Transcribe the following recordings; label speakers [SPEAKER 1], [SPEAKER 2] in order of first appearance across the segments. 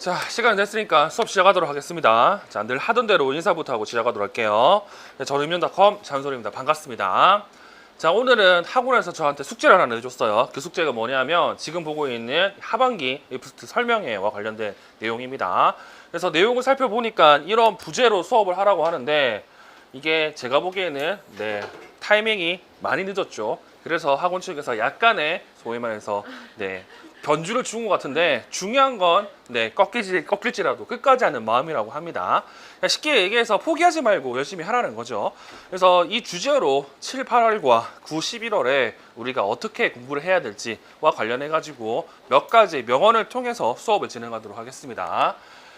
[SPEAKER 1] 자, 시간이 됐으니까 수업 시작하도록 하겠습니다. 자, 늘 하던 대로 인사부터 하고 시작하도록 할게요. 네, 저는 임용닷컴 잔소리입니다. 반갑습니다. 자, 오늘은 학원에서 저한테 숙제를 하나 내줬어요. 그 숙제가 뭐냐면 지금 보고 있는 하반기 리프트 설명회와 관련된 내용입니다. 그래서 내용을 살펴보니까 이런 부제로 수업을 하라고 하는데 이게 제가 보기에는 타이밍이 많이 늦었죠. 그래서 학원 측에서 약간의 소위 말해서 견주를 준 것 같은데 중요한 건 꺾일지라도 끝까지 하는 마음이라고 합니다. 쉽게 얘기해서 포기하지 말고 열심히 하라는 거죠. 그래서 이 주제로 7, 8월과 9, 11월에 우리가 어떻게 공부를 해야 될지와 관련해 가지고 몇 가지 명언을 통해서 수업을 진행하도록 하겠습니다.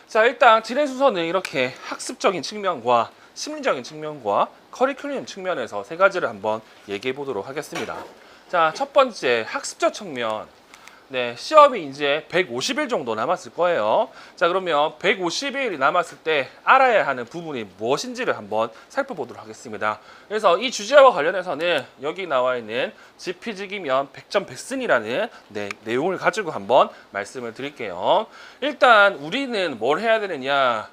[SPEAKER 1] 자, 일단 진행 순서는 이렇게 학습적인 측면과 심리적인 측면과 커리큘럼 측면에서 세 가지를 한번 얘기해 보도록 하겠습니다. 자, 첫 번째 학습적 측면. 시험이 이제 150일 정도 남았을 거예요. 자, 그러면 150일이 남았을 때 알아야 하는 부분이 무엇인지를 한번 살펴보도록 하겠습니다. 그래서 이 주제와 관련해서는 여기 나와 있는 지피지기면 100점 100승이라는 내용을 가지고 한번 말씀을 드릴게요. 일단 우리는 뭘 해야 되느냐?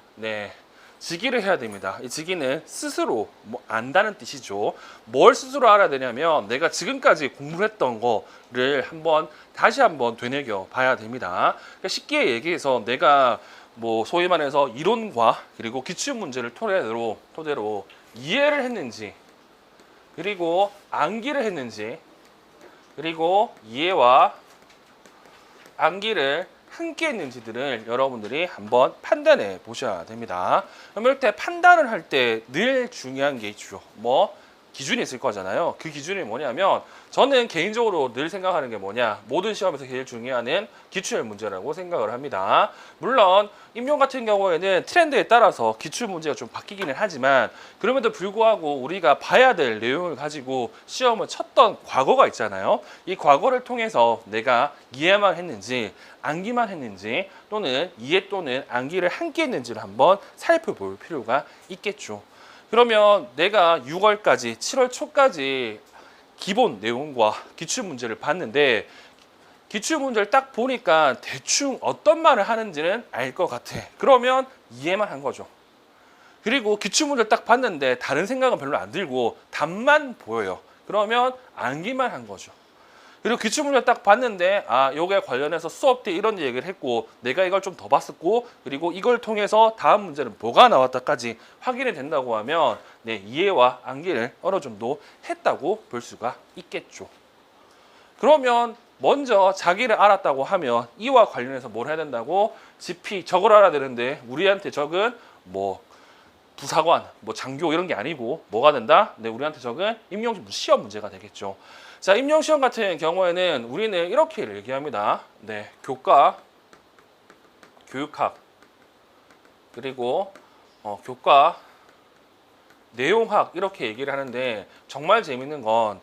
[SPEAKER 1] 지기를 해야 됩니다. 이 지기는 스스로 안다는 뜻이죠. 뭘 스스로 알아야 되냐면 내가 지금까지 공부를 했던 거를 다시 한번 되뇌겨 봐야 됩니다. 그러니까 쉽게 얘기해서 내가 소위 말해서 이론과 그리고 기출 문제를 토대로 이해를 했는지, 그리고 암기를 했는지, 그리고 이해와 암기를 함께 했는지들을 여러분들이 한번 판단해 보셔야 됩니다. 그럼 이럴 때 판단을 할 때 늘 중요한 게 있죠. 기준이 있을 거잖아요. 그 기준이 뭐냐면 저는 개인적으로 늘 생각하는 게 뭐냐, 모든 시험에서 제일 중요한 기출 문제라고 생각을 합니다. 물론 임용 같은 경우에는 트렌드에 따라서 기출 문제가 좀 바뀌기는 하지만 그럼에도 불구하고 우리가 봐야 될 내용을 가지고 시험을 쳤던 과거가 있잖아요. 이 과거를 통해서 내가 이해만 했는지 암기만 했는지 또는 이해 또는 암기를 함께 했는지를 한번 살펴볼 필요가 있겠죠. 그러면 내가 6월까지 7월 초까지 기본 내용과 기출 문제를 봤는데 기출 문제를 딱 보니까 대충 어떤 말을 하는지는 알 것 같아. 그러면 이해만 한 거죠. 그리고 기출 문제를 딱 봤는데 다른 생각은 별로 안 들고 답만 보여요. 그러면 암기만 한 거죠. 그리고 기출 문제를 딱 봤는데 요게 관련해서 수업 때 이런 얘기를 했고 내가 이걸 좀 더 봤었고 그리고 이걸 통해서 다음 문제는 뭐가 나왔다까지 확인이 된다고 하면 이해와 암기를 어느 정도 했다고 볼 수가 있겠죠. 그러면 먼저 자기를 알았다고 하면 이와 관련해서 뭘 해야 된다고? 지피 적을 알아야 되는데 우리한테 적은 부사관, 장교 이런 게 아니고 뭐가 된다? 우리한테 적은 임용 시험 문제가 되겠죠. 자, 임용 시험 같은 경우에는 우리는 이렇게 얘기합니다. 교과, 교육학, 그리고 교과, 내용학 이렇게 얘기를 하는데 정말 재밌는 건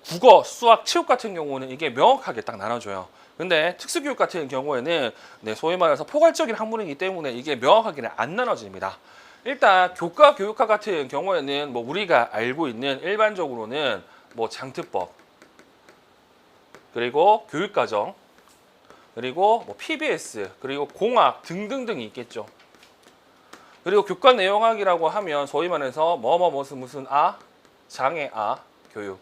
[SPEAKER 1] 국어, 수학, 체육 같은 경우는 이게 명확하게 딱 나눠져요. 근데 특수교육 같은 경우에는 소위 말해서 포괄적인 학문이기 때문에 이게 명확하게는 안 나눠집니다. 일단 교과, 교육학 같은 경우에는 우리가 알고 있는 일반적으로는 장특법, 그리고 교육과정, 그리고 PBS, 그리고 공학 등등등이 있겠죠. 그리고 교과 내용학이라고 하면 소위 말해서 무슨 장애 교육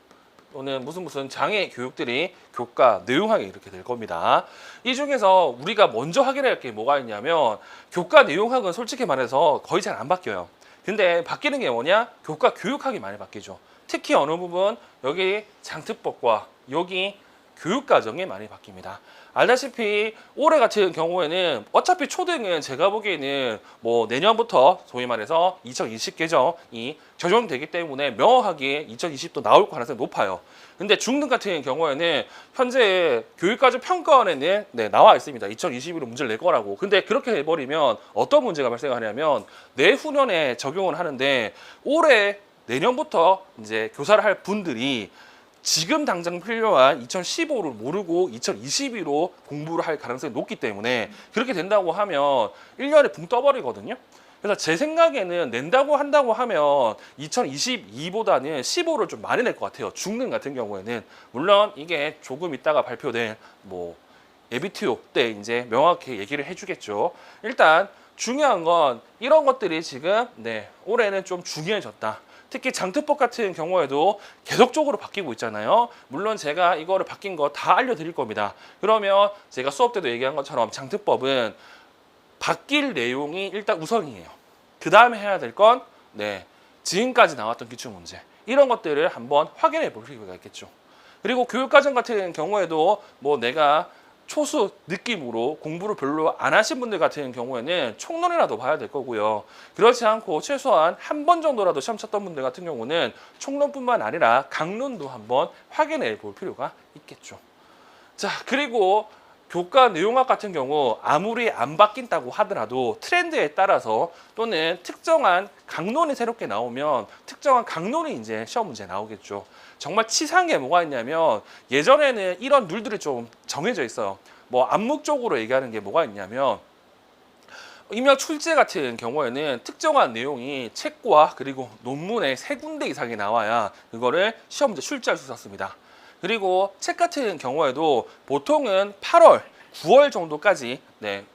[SPEAKER 1] 또는 무슨 장애 교육들이 교과 내용학이 이렇게 될 겁니다. 이 중에서 우리가 먼저 확인해야 할 게 뭐가 있냐면 교과 내용학은 솔직히 말해서 거의 잘 안 바뀌어요. 근데 바뀌는 게 뭐냐? 교과 교육학이 많이 바뀌죠. 특히 어느 부분 여기 장특법과 여기 교육과정이 많이 바뀝니다. 알다시피 올해 같은 경우에는 어차피 초등은 제가 보기에는 내년부터 소위 말해서 2020 개정이 적용되기 때문에 명확하게 2020도 나올 가능성이 높아요. 근데 중등 같은 경우에는 현재 교육과정 평가원에는 나와 있습니다. 2021로 문제를 낼 거라고. 근데 그렇게 해버리면 어떤 문제가 발생하냐면 내후년에 적용을 하는데 올해 내년부터 이제 교사를 할 분들이 지금 당장 필요한 2015를 모르고 2022로 공부를 할 가능성이 높기 때문에 그렇게 된다고 하면 1년에 붕 떠버리거든요. 그래서 제 생각에는 낸다고 한다고 하면 2022보다는 15를 좀 많이 낼 것 같아요. 중등 같은 경우에는. 물론 이게 조금 있다가 발표된 예비투요 때 이제 명확히 얘기를 해주겠죠. 일단 중요한 건 이런 것들이 지금 올해는 좀 중요해졌다. 특히 장특법 같은 경우에도 계속적으로 바뀌고 있잖아요. 물론 제가 이거를 바뀐 거 다 알려드릴 겁니다. 그러면 제가 수업 때도 얘기한 것처럼 장특법은 바뀔 내용이 일단 우선이에요. 그 다음에 해야 될 건 지금까지 나왔던 기출문제 이런 것들을 한번 확인해 볼 필요가 있겠죠. 그리고 교육과정 같은 경우에도 뭐 내가 초수 느낌으로 공부를 별로 안 하신 분들 같은 경우에는 총론이라도 봐야 될 거고요. 그렇지 않고 최소한 한 번 정도라도 시험 쳤던 분들 같은 경우는 총론뿐만 아니라 강론도 한번 확인해 볼 필요가 있겠죠. 자, 그리고 교과 내용학 같은 경우 아무리 안 바뀐다고 하더라도 트렌드에 따라서 또는 특정한 강론이 새롭게 나오면 특정한 강론이 이제 시험 문제에 나오겠죠. 정말 치사한 게 뭐가 있냐면 예전에는 이런 룰들이 좀 정해져 있어요. 뭐 암묵적으로 얘기하는 게 뭐가 있냐면 임역 출제 같은 경우에는 특정한 내용이 책과 그리고 논문에 3군데 이상이 나와야 그거를 시험 문제 출제할 수 있었습니다. 그리고 책 같은 경우에도 보통은 8월, 9월 정도까지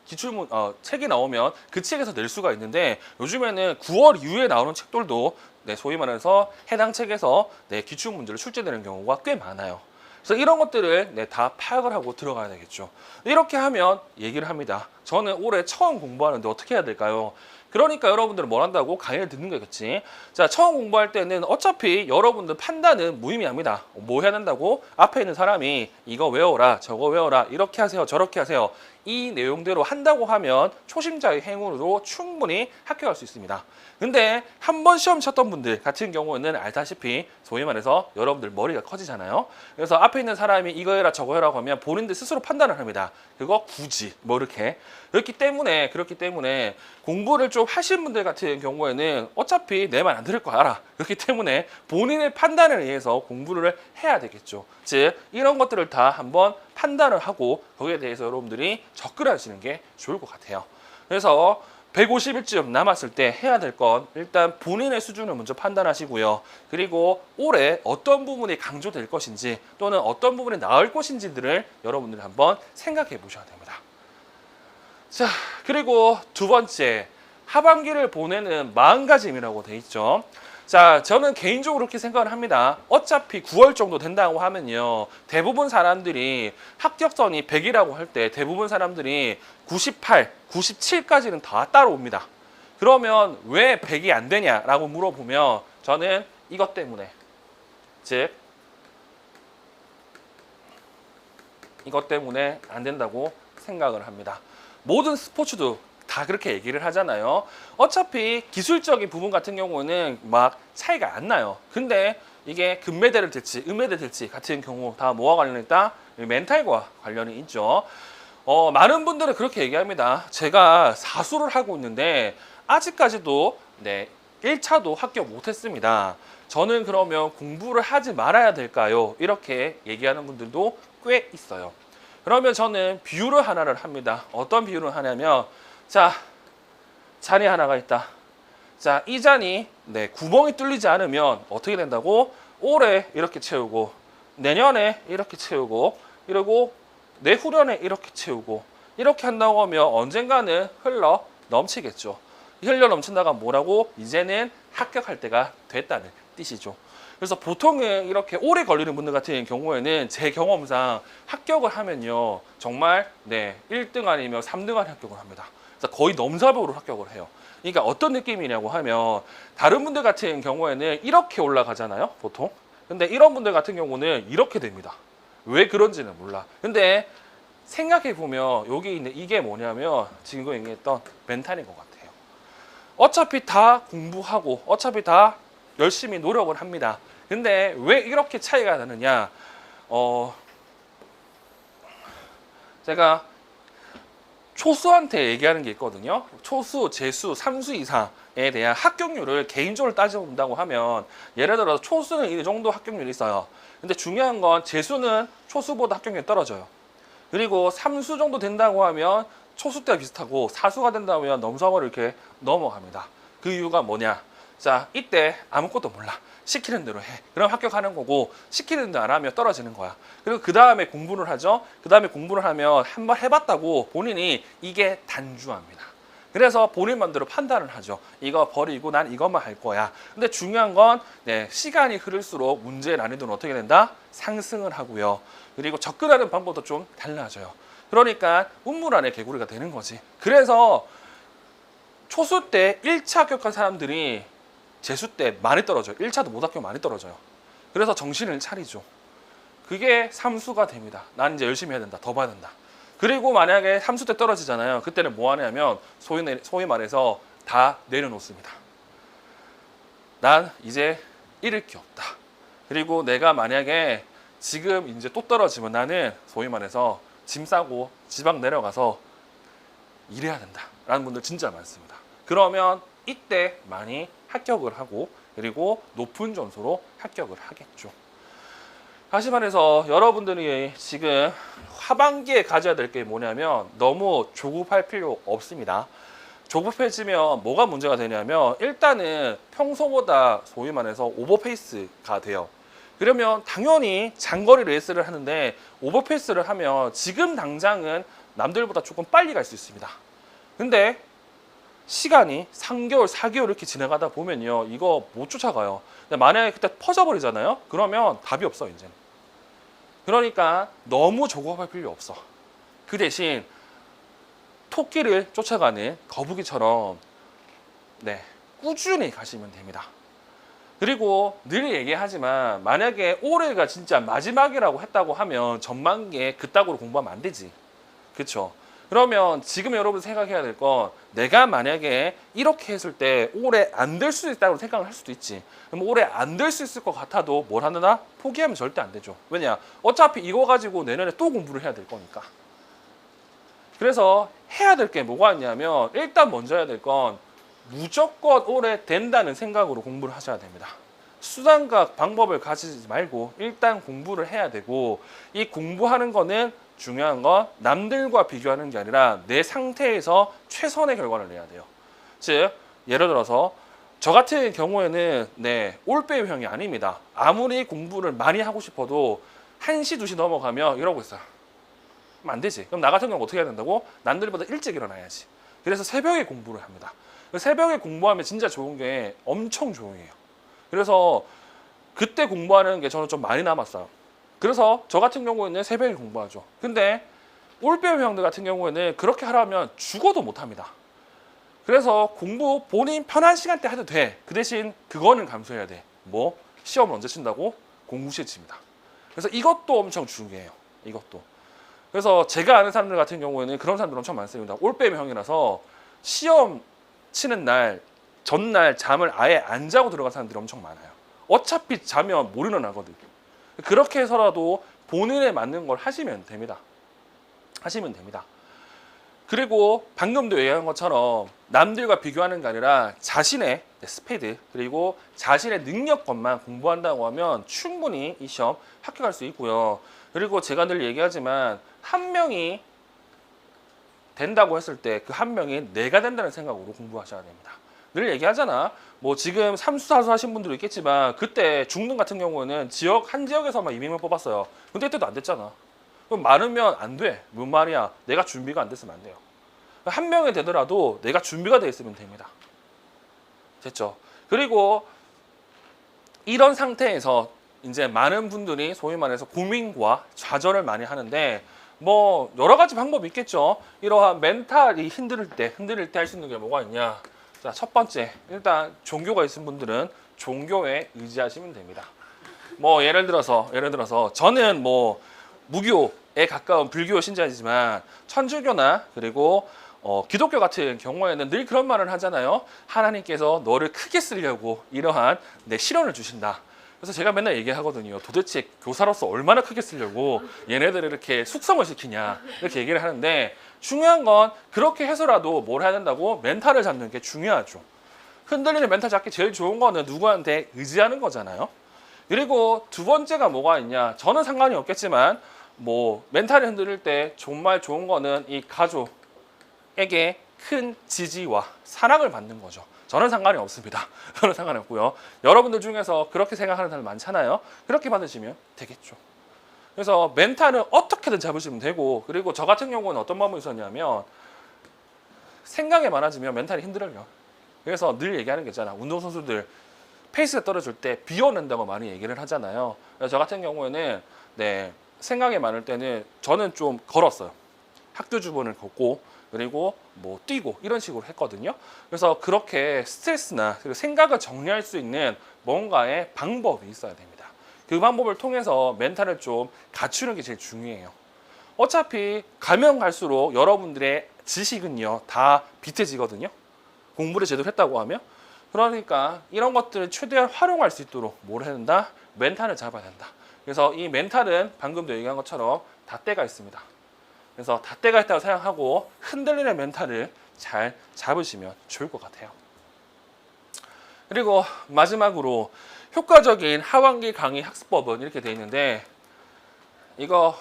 [SPEAKER 1] 기출문 책이 나오면 그 책에서 낼 수가 있는데 요즘에는 9월 이후에 나오는 책들도 소위 말해서 해당 책에서 기출 문제를 출제되는 경우가 꽤 많아요. 그래서 이런 것들을 다 파악을 하고 들어가야 되겠죠. 이렇게 하면 얘기를 합니다. 저는 올해 처음 공부하는데 어떻게 해야 될까요? 그러니까 여러분들은 뭘 한다고? 강의를 듣는 거겠지. 자, 처음 공부할 때는 어차피 여러분들 판단은 무의미합니다. 뭐 해야 된다고? 앞에 있는 사람이 이거 외워라, 저거 외워라, 이렇게 하세요, 저렇게 하세요. 이 내용대로 한다고 하면 초심자의 행운으로 충분히 합격할 수 있습니다. 근데 한 번 시험 쳤던 분들 같은 경우는 알다시피 소위 말해서 여러분들 머리가 커지잖아요. 그래서 앞에 있는 사람이 이거 해라 저거 해라고 하면 본인들 스스로 판단을 합니다. 그거 굳이 뭐 이렇게 그렇기 때문에 공부를 좀 하신 분들 같은 경우에는 어차피 내 말 안 들을 거 알아. 그렇기 때문에 본인의 판단에 의해서 공부를 해야 되겠죠. 즉 이런 것들을 다 한번 판단을 하고 거기에 대해서 여러분들이 접근하시는 게 좋을 것 같아요. 그래서 150일쯤 남았을 때 해야 될 건 일단 본인의 수준을 먼저 판단하시고요. 그리고 올해 어떤 부분이 강조될 것인지 또는 어떤 부분이 나을 것인지들을 여러분들이 한번 생각해 보셔야 됩니다. 자, 그리고 두 번째, 하반기를 보내는 마음가짐이라고 돼 있죠. 자, 저는 개인적으로 그렇게 생각을 합니다. 어차피 9월 정도 된다고 하면요. 대부분 사람들이 합격선이 100이라고 할 때 대부분 사람들이 98, 97까지는 다 따라옵니다. 그러면 왜 100이 안 되냐라고 물어보면 저는 이것 때문에, 즉 이것 때문에 안 된다고 생각을 합니다. 모든 스포츠도 다 그렇게 얘기를 하잖아요. 어차피 기술적인 부분 같은 경우는 막 차이가 안 나요. 근데 이게 금메달을 들지 은메달 들지 같은 경우 다 뭐와 관련이 있다? 멘탈과 관련이 있죠. 많은 분들은 그렇게 얘기합니다. 제가 사수를 하고 있는데 아직까지도 1차도 합격 못했습니다. 저는 그러면 공부를 하지 말아야 될까요? 이렇게 얘기하는 분들도 꽤 있어요. 그러면 저는 비유를 하나를 합니다. 어떤 비유를 하냐면 자, 잔이 하나가 있다. 자, 이 잔이 구멍이 뚫리지 않으면 어떻게 된다고? 올해 이렇게 채우고 내년에 이렇게 채우고 이러고 내후년에 이렇게 채우고 이렇게 한다고 하면 언젠가는 흘러 넘치겠죠. 흘러 넘친다가 뭐라고? 이제는 합격할 때가 됐다는 뜻이죠. 그래서 보통은 이렇게 오래 걸리는 분들 같은 경우에는 제 경험상 합격을 하면요. 정말 1등 아니면 3등 안에 합격을 합니다. 그래서 거의 넘사벽으로 합격을 해요. 그러니까 어떤 느낌이냐고 하면 다른 분들 같은 경우에는 이렇게 올라가잖아요. 보통. 근데 이런 분들 같은 경우는 이렇게 됩니다. 왜 그런지는 몰라. 근데 생각해 보면 여기 있는 이게 뭐냐면 지금 얘기했던 멘탈인 것 같아요. 어차피 다 공부하고 어차피 다 열심히 노력을 합니다. 근데 왜 이렇게 차이가 나느냐? 제가 초수한테 얘기하는 게 있거든요. 초수, 재수, 삼수 이상에 대한 합격률을 개인적으로 따져본다고 하면 예를 들어서 초수는 이 정도 합격률이 있어요. 근데 중요한 건 재수는 초수보다 합격률이 떨어져요. 그리고 삼수 정도 된다고 하면 초수 때와 비슷하고 사수가 된다면 넘사벽을 이렇게 넘어갑니다. 그 이유가 뭐냐? 자, 이때 아무것도 몰라. 시키는 대로 해. 그럼 합격하는 거고, 시키는 대로 안 하면 떨어지는 거야. 그리고 그 다음에 공부를 하죠. 그 다음에 공부를 하면 한 번 해봤다고 본인이 이게 단주합니다. 그래서 본인 마음대로 판단을 하죠. 이거 버리고 난 이것만 할 거야. 근데 중요한 건 시간이 흐를수록 문제의 난이도는 어떻게 된다? 상승을 하고요. 그리고 접근하는 방법도 좀 달라져요. 그러니까 운물 안에 개구리가 되는 거지. 그래서 초수 때 1차 합격한 사람들이 재수 때 많이 떨어져요. 1차도 못 합격 많이 떨어져요. 그래서 정신을 차리죠. 그게 삼수가 됩니다. 난 이제 열심히 해야 된다. 더 봐야 된다. 그리고 만약에 삼수 때 떨어지잖아요. 그때는 뭐 하냐면 소위 말해서 다 내려놓습니다. 난 이제 잃을 게 없다. 그리고 내가 만약에 지금 이제 또 떨어지면 나는 소위 말해서 짐 싸고 지방 내려가서 일해야 된다라는 분들 진짜 많습니다. 그러면 이때 많이 합격을 하고 그리고 높은 점수로 합격을 하겠죠. 다시 말해서 여러분들이 지금 하반기에 가져야 될 게 뭐냐면 너무 조급할 필요 없습니다. 조급해지면 뭐가 문제가 되냐면 일단은 평소보다 소위 말해서 오버페이스가 돼요. 그러면 당연히 장거리 레이스를 하는데 오버페이스를 하면 지금 당장은 남들보다 조금 빨리 갈 수 있습니다. 근데 시간이 3개월, 4개월 이렇게 지나가다 보면요. 이거 못 쫓아가요. 근데 만약에 그때 퍼져버리잖아요. 그러면 답이 없어, 이제는. 그러니까 너무 조급할 필요 없어. 그 대신 토끼를 쫓아가는 거북이처럼 꾸준히 가시면 됩니다. 그리고 늘 얘기하지만 만약에 올해가 진짜 마지막이라고 했다고 하면 전반기에 그따구로 공부하면 안 되지. 그렇죠? 그러면 지금 여러분 생각해야 될 건 내가 만약에 이렇게 했을 때 올해 안 될 수 있다고 생각을 할 수도 있지. 그럼 올해 안 될 수 있을 것 같아도 뭘 하느냐? 포기하면 절대 안 되죠. 왜냐? 어차피 이거 가지고 내년에 또 공부를 해야 될 거니까. 그래서 해야 될 게 뭐가 있냐면 일단 먼저 해야 될 건 무조건 올해 된다는 생각으로 공부를 하셔야 됩니다. 수단과 방법을 가지지 말고 일단 공부를 해야 되고 이 공부하는 거는 중요한 건 남들과 비교하는 게 아니라 내 상태에서 최선의 결과를 내야 돼요. 즉 예를 들어서 저 같은 경우에는 올빼미형이 아닙니다. 아무리 공부를 많이 하고 싶어도 1시, 2시 넘어가면 이러고 있어요. 그럼 안 되지. 그럼 나 같은 경우 어떻게 해야 된다고? 남들보다 일찍 일어나야지. 그래서 새벽에 공부를 합니다. 새벽에 공부하면 진짜 좋은 게 엄청 조용해요. 그래서 그때 공부하는 게 저는 좀 많이 남았어요. 그래서 저 같은 경우에는 새벽에 공부하죠. 근데 올빼미 형들 같은 경우에는 그렇게 하라면 죽어도 못합니다. 그래서 공부 본인 편한 시간대 해도 돼. 그 대신 그거는 감수해야 돼. 뭐? 시험을 언제 친다고? 공부 시에 칩니다. 그래서 이것도 엄청 중요해요. 이것도. 그래서 제가 아는 사람들 같은 경우에는 그런 사람들 엄청 많습니다. 올빼미 형이라서 시험 치는 날, 전날 잠을 아예 안 자고 들어간 사람들이 엄청 많아요. 어차피 자면 못 일어나거든. 그렇게 해서라도 본인에 맞는 걸 하시면 됩니다. 하시면 됩니다. 그리고 방금도 얘기한 것처럼 남들과 비교하는 게 아니라 자신의 스피드 그리고 자신의 능력것만 공부한다고 하면 충분히 이 시험 합격할 수 있고요. 그리고 제가 늘 얘기하지만 한 명이 된다고 했을 때 그 한 명이 내가 된다는 생각으로 공부하셔야 됩니다. 늘 얘기하잖아. 뭐 지금 삼수 사수 하신 분들도 있겠지만 그때 중등 같은 경우에는 한 지역에서만 200명 뽑았어요. 근데 그때도 안 됐잖아. 그럼 많으면 안 돼. 뭔 말이야. 내가 준비가 안 됐으면 안 돼요. 한 명이 되더라도 내가 준비가 돼 있으면 됩니다. 됐죠? 그리고 이런 상태에서 이제 많은 분들이 소위 말해서 고민과 좌절을 많이 하는데 뭐 여러 가지 방법이 있겠죠. 이러한 멘탈이 흔들릴 때 할 수 있는 게 뭐가 있냐. 자, 첫 번째, 일단 종교가 있는 분들은 종교에 의지하시면 됩니다. 뭐 예를 들어서 저는 뭐 무교에 가까운 불교 신자이지만 천주교나 그리고 기독교 같은 경우에는 늘 그런 말을 하잖아요. 하나님께서 너를 크게 쓰려고 이러한 시련을 주신다. 그래서 제가 맨날 얘기하거든요. 도대체 교사로서 얼마나 크게 쓰려고 얘네들을 이렇게 숙성을 시키냐 이렇게 얘기를 하는데 중요한 건 그렇게 해서라도 뭘 해야 된다고? 멘탈을 잡는 게 중요하죠. 흔들리는 멘탈 잡기 제일 좋은 거는 누구한테 의지하는 거잖아요. 그리고 두 번째가 뭐가 있냐. 저는 상관이 없겠지만 뭐 멘탈이 흔들릴 때 정말 좋은 거는 이 가족에게 큰 지지와 사랑을 받는 거죠. 저는 상관이 없습니다. 저는 상관이 없고요. 여러분들 중에서 그렇게 생각하는 사람 많잖아요. 그렇게 받으시면 되겠죠. 그래서 멘탈은 어떻게든 잡으시면 되고, 그리고 저 같은 경우는 어떤 마음이 있었냐면 생각이 많아지면 멘탈이 힘들어요. 그래서 늘 얘기하는 게 있잖아. 운동선수들 페이스가 떨어질 때 비워낸다고 많이 얘기를 하잖아요. 저 같은 경우에는 생각이 많을 때는 저는 좀 걸었어요. 학교 주변을 걷고 그리고 뭐 뛰고 이런 식으로 했거든요. 그래서 그렇게 스트레스나 그리고 생각을 정리할 수 있는 뭔가의 방법이 있어야 됩니다. 그 방법을 통해서 멘탈을 좀 갖추는 게 제일 중요해요. 어차피 가면 갈수록 여러분들의 지식은요 다 비슷해지거든요. 공부를 제대로 했다고 하면. 그러니까 이런 것들을 최대한 활용할 수 있도록 뭘 해야 된다? 멘탈을 잡아야 된다. 그래서 이 멘탈은 방금도 얘기한 것처럼 잣대가 있습니다. 그래서 잣대가 있다고 생각하고 흔들리는 멘탈을 잘 잡으시면 좋을 것 같아요. 그리고 마지막으로 효과적인 하반기 강의 학습법은 이렇게 되어 있는데, 이거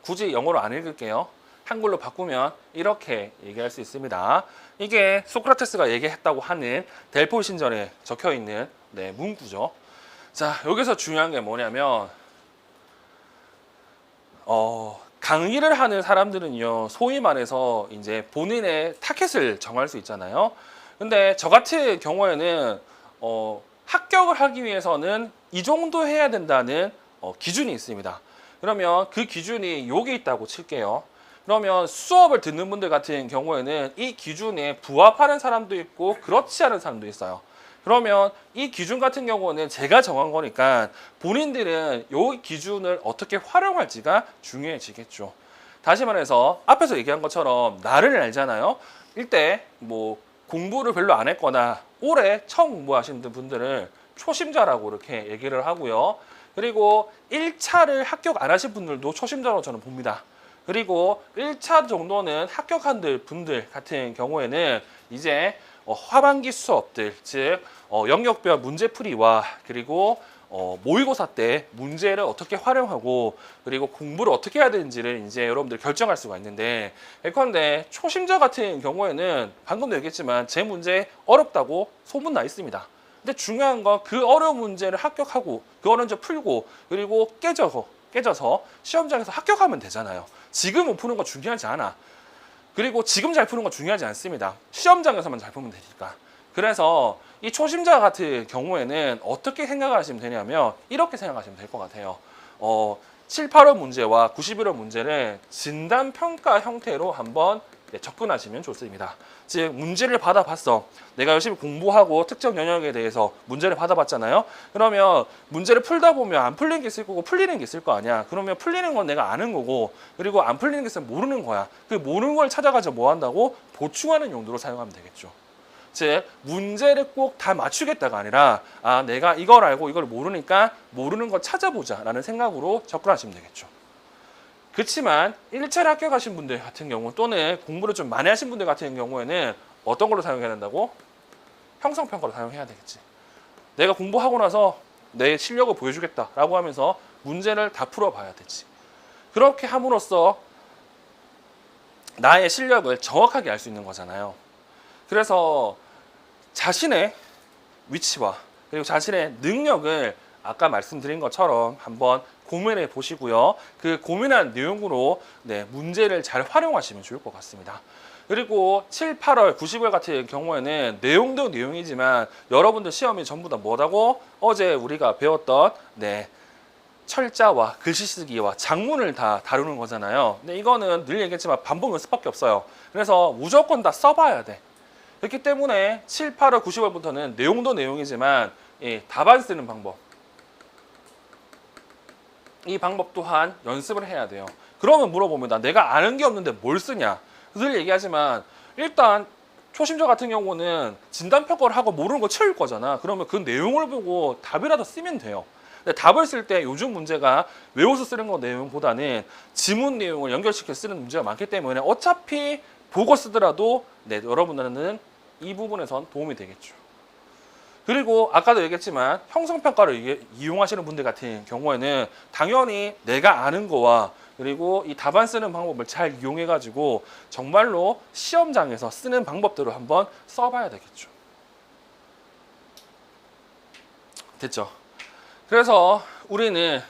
[SPEAKER 1] 굳이 영어로 안 읽을게요. 한글로 바꾸면 이렇게 얘기할 수 있습니다. 이게 소크라테스가 얘기했다고 하는 델포이 신전에 적혀 있는 문구죠. 자, 여기서 중요한 게 뭐냐면 강의를 하는 사람들은요, 소위 말해서 이제 본인의 타겟을 정할 수 있잖아요. 근데 저 같은 경우에는 합격을 하기 위해서는 이 정도 해야 된다는 기준이 있습니다. 그러면 그 기준이 여기 있다고 칠게요. 그러면 수업을 듣는 분들 같은 경우에는 이 기준에 부합하는 사람도 있고 그렇지 않은 사람도 있어요. 그러면 이 기준 같은 경우는 제가 정한 거니까 본인들은 이 기준을 어떻게 활용할지가 중요해지겠죠. 다시 말해서 앞에서 얘기한 것처럼 나를 알잖아요. 이때 뭐 공부를 별로 안 했거나 올해 처음 공부하시는 분들은 초심자라고 이렇게 얘기를 하고요. 그리고 1차를 합격 안 하신 분들도 초심자로 저는 봅니다. 그리고 1차 정도는 합격한 분들 같은 경우에는 이제 하반기 수업들, 즉 영역별 문제풀이와 그리고 모의고사 때 문제를 어떻게 활용하고 그리고 공부를 어떻게 해야 되는지를 이제 여러분들 결정할 수가 있는데, 예컨대 초심자 같은 경우에는 방금도 얘기했지만 제 문제 어렵다고 소문나 있습니다. 근데 중요한 건 그 어려운 문제를 합격하고 그 어려운 문제 풀고 그리고 깨져서 시험장에서 합격하면 되잖아요. 지금 못 푸는 거 중요하지 않아. 그리고 지금 잘 푸는 거 중요하지 않습니다. 시험장에서만 잘 풀면 되니까. 그래서 이 초심자 같은 경우에는 어떻게 생각하시면 되냐면 이렇게 생각하시면 될 것 같아요. 7, 8월 문제와 91월 문제를 진단평가 형태로 한번 접근하시면 좋습니다. 즉 문제를 받아봤어. 내가 열심히 공부하고 특정 영역에 대해서 문제를 받아봤잖아요. 그러면 문제를 풀다 보면 안 풀리는 게 있을 거고 풀리는 게 있을 거 아니야. 그러면 풀리는 건 내가 아는 거고 그리고 안 풀리는 게 있으면 모르는 거야. 그 모르는 걸 찾아가지고 뭐 한다고? 보충하는 용도로 사용하면 되겠죠. 즉 문제를 꼭 다 맞추겠다가 아니라 내가 이걸 알고 이걸 모르니까 모르는 걸 찾아보자 라는 생각으로 접근하시면 되겠죠. 그렇지만 1차를 합격하신 분들 같은 경우 또는 공부를 좀 많이 하신 분들 같은 경우에는 어떤 걸로 사용해야 된다고? 형성평가로 사용해야 되겠지. 내가 공부하고 나서 내 실력을 보여주겠다라고 하면서 문제를 다 풀어봐야 되지. 그렇게 함으로써 나의 실력을 정확하게 알 수 있는 거잖아요. 그래서 자신의 위치와 그리고 자신의 능력을 아까 말씀드린 것처럼 한번 고민해 보시고요. 그 고민한 내용으로 문제를 잘 활용하시면 좋을 것 같습니다. 그리고 7, 8월, 90월 같은 경우에는 내용도 내용이지만 여러분들 시험이 전부 다 뭐라고? 어제 우리가 배웠던 철자와 글씨 쓰기와 작문을 다 다루는 거잖아요. 근데 이거는 늘 얘기했지만 반복 연습밖에 없어요. 그래서 무조건 다 써봐야 돼. 그렇기 때문에 7, 8월, 90월부터는 내용도 내용이지만 답안 쓰는 방법, 이 방법 또한 연습을 해야 돼요. 그러면 물어봅니다. 내가 아는 게 없는데 뭘 쓰냐? 늘 얘기하지만 일단 초심자 같은 경우는 진단평가를 하고 모르는 거 채울 거잖아. 그러면 그 내용을 보고 답이라도 쓰면 돼요. 근데 답을 쓸 때 요즘 문제가 외워서 쓰는 거 내용보다는 지문 내용을 연결시켜 쓰는 문제가 많기 때문에 어차피 보고 쓰더라도 여러분들은 이 부분에선 도움이 되겠죠. 그리고 아까도 얘기했지만 형성평가를 이용하시는 분들 같은 경우에는 당연히 내가 아는 거와 그리고 이 답안 쓰는 방법을 잘 이용해 가지고 정말로 시험장에서 쓰는 방법대로 한번 써봐야 되겠죠. 됐죠? 그래서 우리는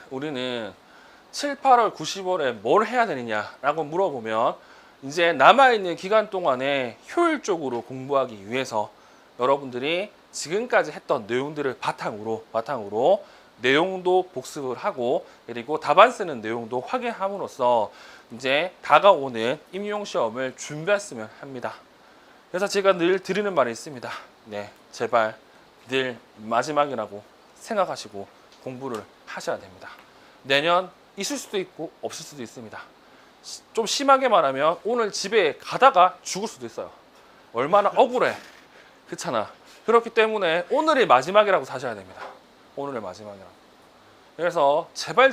[SPEAKER 1] 7, 8월, 90월에 뭘 해야 되느냐라고 물어보면 이제 남아있는 기간 동안에 효율적으로 공부하기 위해서 여러분들이 지금까지 했던 내용들을 바탕으로 내용도 복습을 하고 그리고 답안 쓰는 내용도 확인함으로써 이제 다가오는 임용 시험을 준비했으면 합니다. 그래서 제가 늘 드리는 말이 있습니다. 네, 제발 늘 마지막이라고 생각하시고 공부를 하셔야 됩니다. 내년 있을 수도 있고 없을 수도 있습니다. 좀 심하게 말하면 오늘 집에 가다가 죽을 수도 있어요. 얼마나 억울해. 그렇잖아. 그렇기 때문에 오늘이 마지막이라고 사셔야 됩니다. 오늘의 마지막이라고. 그래서 제발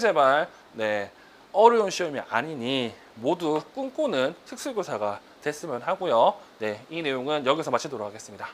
[SPEAKER 1] 네, 어려운 시험이 아니니 모두 꿈꾸는 특수교사가 됐으면 하고요. 네, 이 내용은 여기서 마치도록 하겠습니다.